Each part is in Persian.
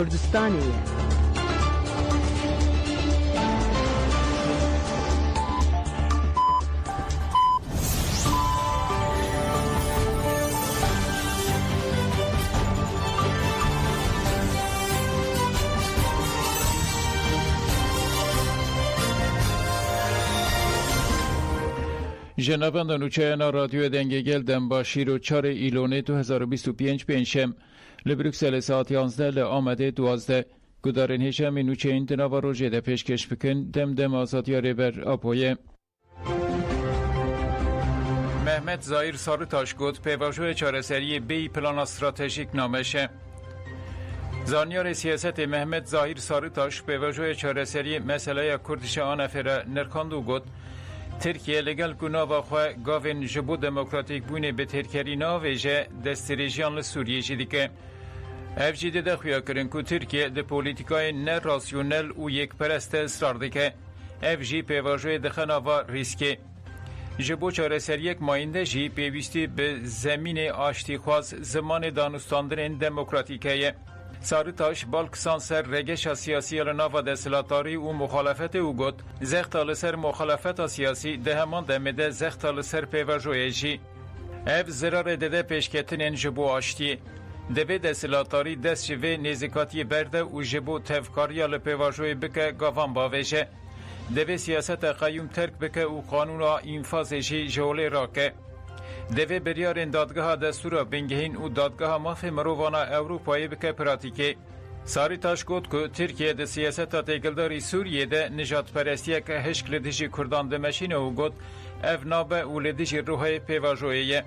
کردستانی جنابان دانوچه رادیو دنگگل دم با 4 ایلون 2025 پنجشنبه لبروکسل ساعت 11 لآمده 12 گدارن هشم نوچه این دناو روژه ده پیشکش بکن دم آزادیاره بر آپویه محمد ظاهر سارتاش گفت پیواژو چارەسەری بی پلان استراتژیک نامشه زانیار سیاست محمد ظاهر سارتاش پیواژو چارەسەری مسئله کردش آن افره نرکاندو گفت ترکیه لگل گناه خواه گاوین جبو دموکراتیک بونه به ترکیه ناویجه دستریجیان لسوریه جدیکه اف جیده ده خویا کرن که ترکیه ده پولیتیکای نه راسیونل و یک پرست اصرار دکه اف جی پیواژوی دخناوا ریسکه جبو چارەسەریک ماینده جی پیوستی به زمین آشتی خواست زمان دانستاندن دموکراتیکه سارتاش بالکسان سر رگش سیاسی لناوا دستلاتاری و مخالفت او گوت زختال سر مخالفت سیاسی ده همان دمده زختال سر پیواژوی جی اف زرار دده پیشکتن جبو آشتی دوی دستلاتاری دست شوی نزیکاتی برده و جبو تفکاری لپیواژوی بکه گاوان باویجه دوی سیاست قیوم ترک بکه و قانون اینفاز جی جوله راکه دوی بریارین دادگاه دستور بنگهین و دادگاه مافی مرووانا اوروپایی بکه پراتیکه سارتاش گفت که ترکیه ده سیاست تیگلداری سوریه ده نجات پرستیه که هشکل دیجی کردان دمشینه و گفت اف نابه و لدیجی روحه پیواژویه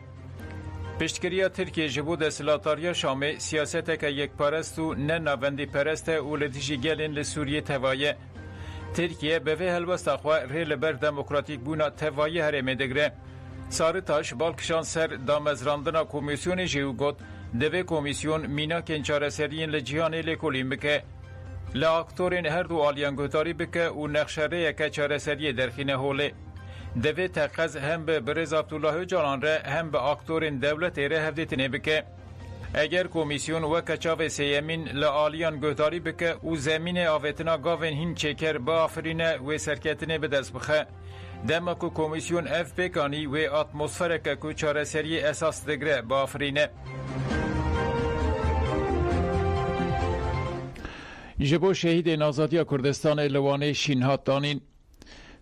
پشتگیری ترکیه جبو دستلاتاری شامه سیاست که یک پرست و نه ناوندی پرست و لدیجی گلین لسوریه توایه ترکیه به وی هلوست اخواه ریل بر دموکراتیک بونا توایه هرمه دگره سارتاش بالکشان سر دامزراندنا کمیسیون جیو گوت دوی کمیسیون مینا کنچارەسەریین لجیان لکولیم بکه لاکتورین هر دو آلیان گوتاری بکه و نقشره که چارەسەری درخینه هوله دوی تقض هم به برز عبدالله جالان ره هم به اکتورین دولت ره هفدیتنه بکه اگر کمیسیون و کچاو سیمین لآلیان گوتاری بکه و زمین آویتنا گاوین هین چکر با آفرینه و سرکتنه به دست بخه دما کو کمیسیون اف پیکانی و اتمسفر که کو چارەسەری اساس دگره با آفرینه جبو شهید نازادی کردستان لوانه شینهات دانین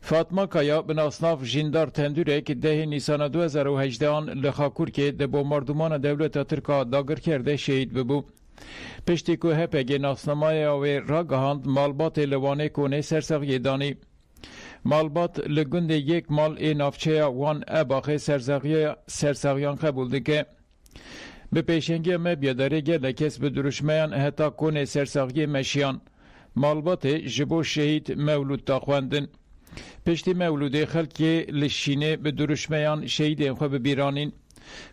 فاطمه کایا بناسناف جیندار تندورک ده نیسان 2018 لخاکور که ده بومباردمان دولت ترکا داگر کرده شهید ببو پشتی که هپگ ناسنامای آوی را گهاند مالبات لوانه کونه سرسغی دانی مالبات لگند یک مال نافچه وان اباخه سرسغیان قبول دکه به پیشنگی مبیاداره گل کس به درشمیان حتی کونه سرسغی مشیان مالبات جبو شهید مولود تاخواندن پشتی مولود خلکی لشینه به درشمیان شهید خواه بیرانین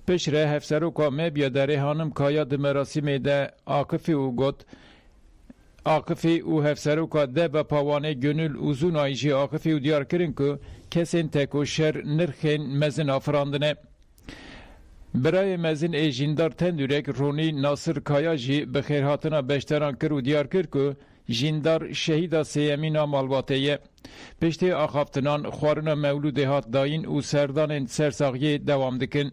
پش ره هفسرو که مبیاداره هانم کایا ده مراسم ده آقفی و گوت آقفی و هفسرو که ده با پاوانه گنول اوزون آیجی آقفی و دیار کرن که کسین تکو شر نرخین مزن آفراندنه برای مزن ایجیندار تندورک رونی ناصر کایاجی به خیرهاتنا بشتران کر و دیار کر که جیندار شهید سیمینا مالباتیه پشتی آخافتنان خوارن مولود هات داین و سردان سرساقی دوام دکن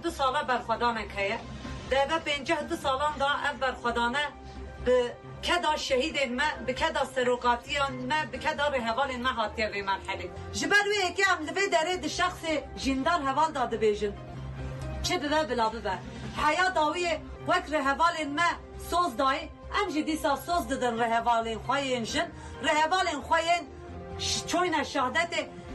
دو ساله برخودانه که ده 52 سالان دا اف برخودانه به کدا شهید ما به کدا سروقاتیان ما به کدا به حوال ما هاتیه به مرحله جبروی یکی هم لبه داره ده شخص جیندار حوال داده بیجن چه ببه بلا ببه حیا داوی وک رهوال ما سوز دای ام جدی سا سوز دادن رهوال خواهین جن رهوال خواهین چوین شهادت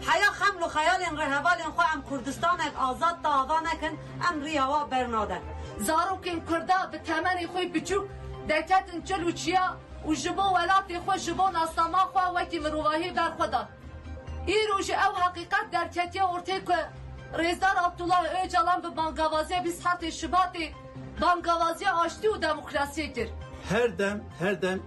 حیا خمل و خیال رهوال خواه ام کردستان آزاد داوا نکن ام ریاوا برناده زاروکین کرده به تمنی خوی بچوک دکتن چلو چیا و جبو ولاتی خوی جبو ناساما خواه وکی مروواهی بر خدا ای روش او حقیقت در کتیا ارتی که رئیسدار عبدالله Öcalan به بانگوازی 27 شباط بانگوازی آشتی و دموکراسی کرد. هر دم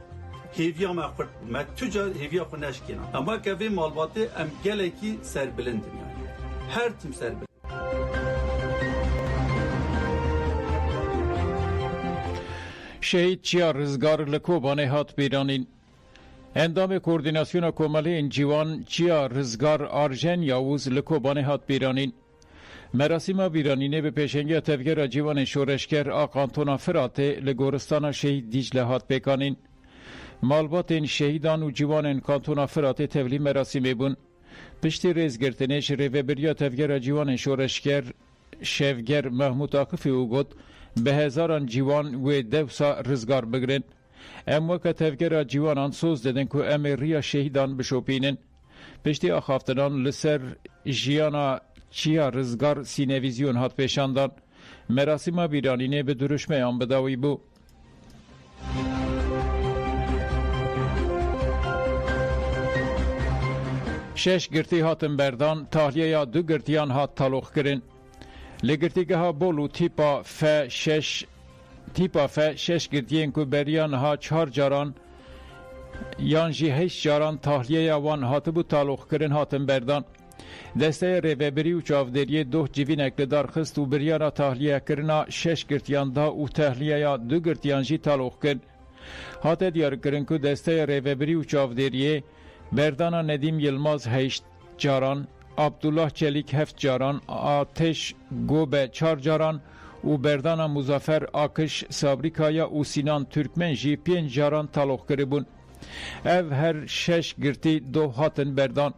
هیویا مخفر ما تجار هیویا خو نشکینا اما که وی مالباتی ام گلکی سر بلند یعنی هر تیم سر بلند. شهید چیا رزگار لکوبانه هات بیرانین اندام کوردیناسیون کومالی انجیوان چیا رزگار آرژن یاوز لکوبانه هات بیرانین مراسم بیرانینه به پیشنگی تفگر جیوان شورشگر آقانتونا فراته لگورستان شهید دیجله هات بکانین مالبات شهیدان و جیوان کانتونا فراته تولی مراسم بون پشتی رزگرتنش ریوبریا تفگر جیوان شورشگر شفگر محمود آقفی او گد به هزاران جیوان و دوسا رزگار بگرن اما که تفگر جیوانان سوز دادن که امریا شهیدان بشوپینن پشتی آخافتنان لسر جیانا چیا رزگار سینویزیون هات پیشاندان مراسم بیرانینه به درشمه آن بداوی بو شش گرتی هاتن بردان تحلیه یا دو گرتیان هات تالوخ کرن لگرتیگه ها بولو تیپا ف شش گرتیین که بریان ها 4 جاران یان جی 8 جاران تحلیه یا وان هات بو تالوخ کرن هاتن بردان دسته ریوبری و چاودری دو جیوین اکلدار خست و بریانا تحلیه کرنا 6 گرتیان دا و تحلیه یا 2 گرتیان جی تالوخ کرن هات دیار کرن که دسته ریوبری و چاودری بردانا ندیم یلماز 8 جاران عبدالله چلیک 7 جاران آتش گوبه 4 جاران و بردانا مظفر آکش سابریکایا و سینان ترکمن جی 5 جاران تالوخ کربون او هر 6 گرتی دو هاتن بردان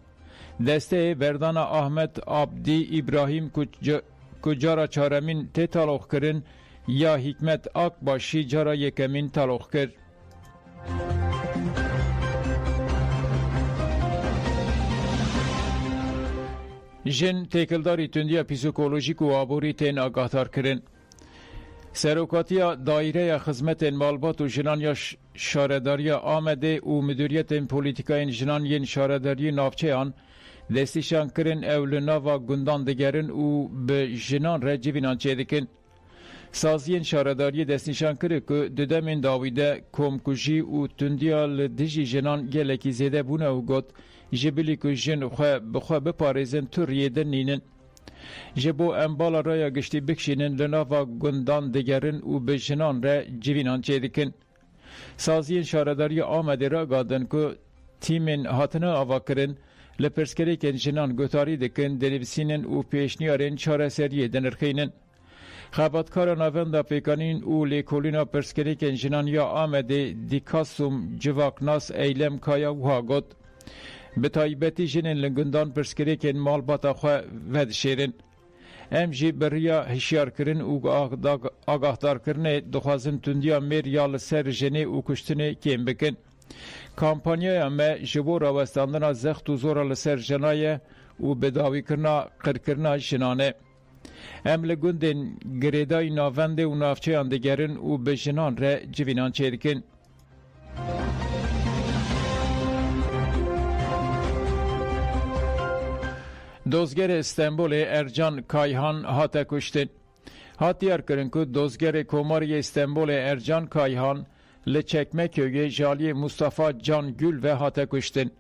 دسته بردانا احمد عبدی ابراهیم کجارا چارمین تی تالوخ کرن یا حکمت آکباشی جارا یکمین تالوخ کرد جن تکلداری تندیا پیسیکولوژیک و آبوری تین آگاهدار کرن سروکاتیا دایره خدمت مالبات و جنان یا شارداری آمده و مدیریت پولیتیکای جنان ین شارداری نافچه آن دستیشان کرن اولنا و گندان دگرن و به جنان رجوینان چه دکن سازین شارداری دستیشان کرن که ددمین داویده کمکوشی و تندیا لدیجی جنان گلکی زیده بونه و گد جبلی که جن بخواه بپارزن تو ریدن نینن جبو امبالا رایا گشتی بکشینن لناوا گندان دگرن و به جنان را جوینان چه دکن سازین شارداری آمده را گادن که تیمین هاتنه آوا کرن لپرسکری که جنان گوتاری دکن دلیبسینن و پیشنیارن چاره سریه دنرخینن خباتکار ناوندا پیکانین و لیکولینا پرسکری که جنان یا آمده دیکاسوم جواکناس ایلم کایا و هاگود به تایبتی جنین لنگندان پرسکری که مالباتا خواه ود شیرن ام جی بریا هشیار کرن و آگاهدار کرن دخوازن تندیا میر یال سر جنی و کشتن کم بکن کامپانیای اما جبو راوستاندنا زخت و زورا لسر جنای و بداوی کرنا قرکرنا جنانه ام لگندن گریدای ناونده و نافچه اندگرن و به جنان را جوینان چیرکن دوزگر استانبول ارجان کایهان هاته کشتن هاتیار کرن که دوزگر کوماری استانبول ارجان کایهان لچکمه köye جالی مصطفی جان گل و هاته کشتن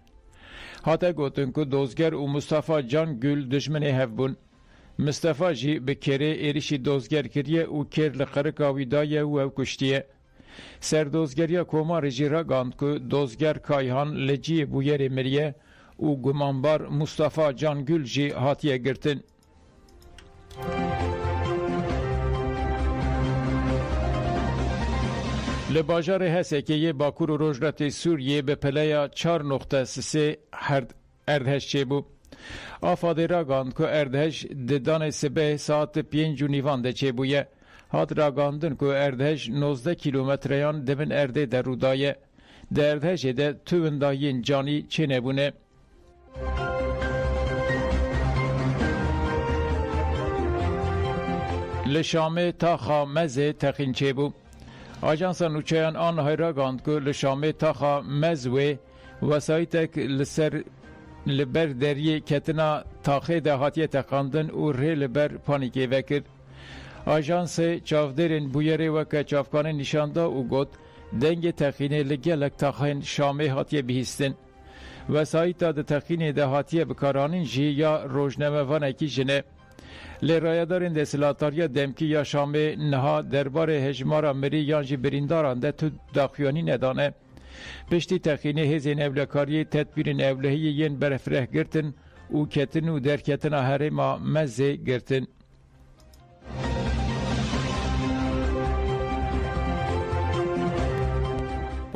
هاته گوتن که دوزگر و مصطفی جان گل دشمنی هفبون مصطفی جی به کره ایریشی دوزگر کریه و کر لقرقاوی دایه و کشتیه سر دوزگریا کوماری جی را گاند که دوزگر کایهان لجی بویر مریه و گمانبار مصطفی جان گل جی هاتیه گرتن لباجار هسکه باکور و روجرت سوریه به پلیا 4.3 اردهش چه بو آفاده را گاند که اردهش ددان سبه ساعت 5 نیوان چه بویه هات را گاندن که اردهش 19 کیلومتریان دمن ارده در رودایه در اردهش ده تونداین جانی چه نبونه لشامه تا خامزه تخین چه بو آجانس نوچهان آن های را گاند که لشامه تا خامزوه وسایتک لسر لبر دریه کتنا تاخه ده هاتیه تقاندن و ره لبر پانیکه وکر. آژانس چافدرین بویره وکه چافکانه نشانده و گوت دنگ تخینه لگلک تاخین شامه هاتیه بهستن. وسایتا ده تخینه ده هاتیه بکارانین جی یا روشنمه وانکی جنه. لرایدارین ده سلاتاریا دمکی یا شامه نها دربار هجمارا مری یانجی برینداران ده تو داخیانی ندانه. پشتی تخینه هزین اولکاری تدبیرین اولهی ین برفره گرتن و کتن و درکتن هرما مزه گرتن.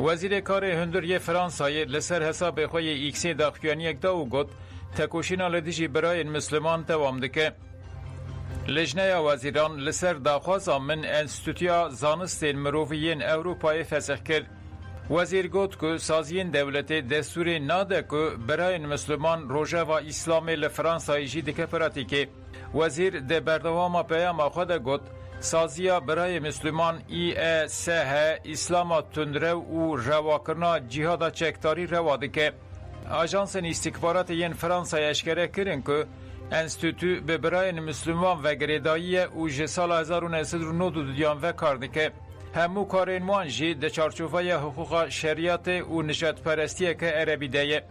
وزیر کار هندوری فرانسای لسر حساب خوی ایکسی داخیانی اکدا و گوت تکوشینا لدیجی برای مسلمان دوام دکه. لجنه وزیران لسر داخواز من انستیتویا زانستین مروفیین اوروپای فسخ کرد. وزیر گوت که سازین دولت دستوری ناده که برای مسلمان روژه و اسلام لفرانسای جی دکه پراتیکه. وزیر ده بردوام پیام خود گوت سازیا برای مسلمان سه اسلام تندره و رواکرنا جهاد چکتاری رواده که آژانس استخبارات ین فرانسای اشکره کرن که انستیتو به برای مسلمان و گریدایی و جسال 1992 و کارده که همو کارین وانجی ده چارچوبای حقوق شریعت و نجات پرستی که عربی دیه.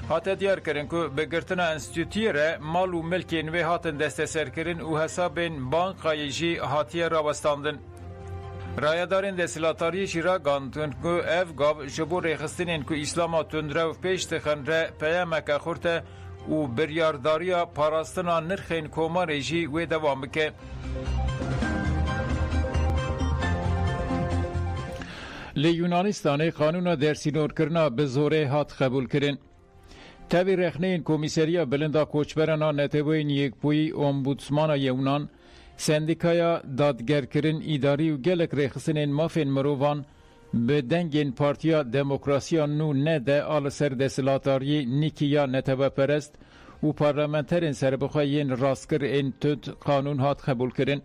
حتی دیار کرن که به گرتن انستیتوی را مال و ملک نوی هاتن دست سر کرن و حسابین بانقای جی حاتی را بستاندن. رایدارین دستلاتاری جی را گاندن که اف گاب جبو ریخستنین که اسلام تندره و پیش تخن را پیامک خورته و بریارداریا پاراستنا نرخین کومار جی و دوام بکه. لی یونانستان قانون درسینور کرنا به زوره هات قبول کرن. تاوی رخنین کمیسریا بلندا کوچبرنا نتوین یک بوی اومبودسمان یونان سندیکایا دادگرکرین اداری و گلک رخصنین مافین مروان به دنگین پارتیا دموکراسیا نو نده آل سر دسلاتاری نیکیا نتوه پرست و پارلمنترین سربخواین راستکر این تد قانون هات قبول کرن.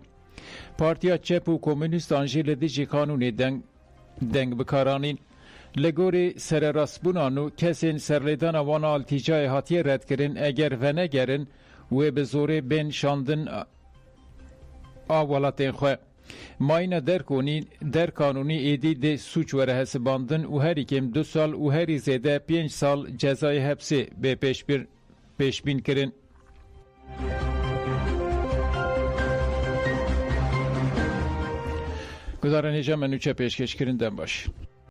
پارتیا چپ و کمونیست آنجیل دیجی قانون دنگ بکارانین. لگوری سر راسبونانو کسین سرلیدان وان التیجای هاتی رد کرن اگر و نگرن و به زور بین شاندن آوالاتین خواه. ماین در قانونی ایدی ده سوچ وره حسباندن و هری کم 2 سال و هری زیده 5 سال جزای حبسی به پیش بین کرن. گذارن ایجا منو چه پیشکش کرن دن باش.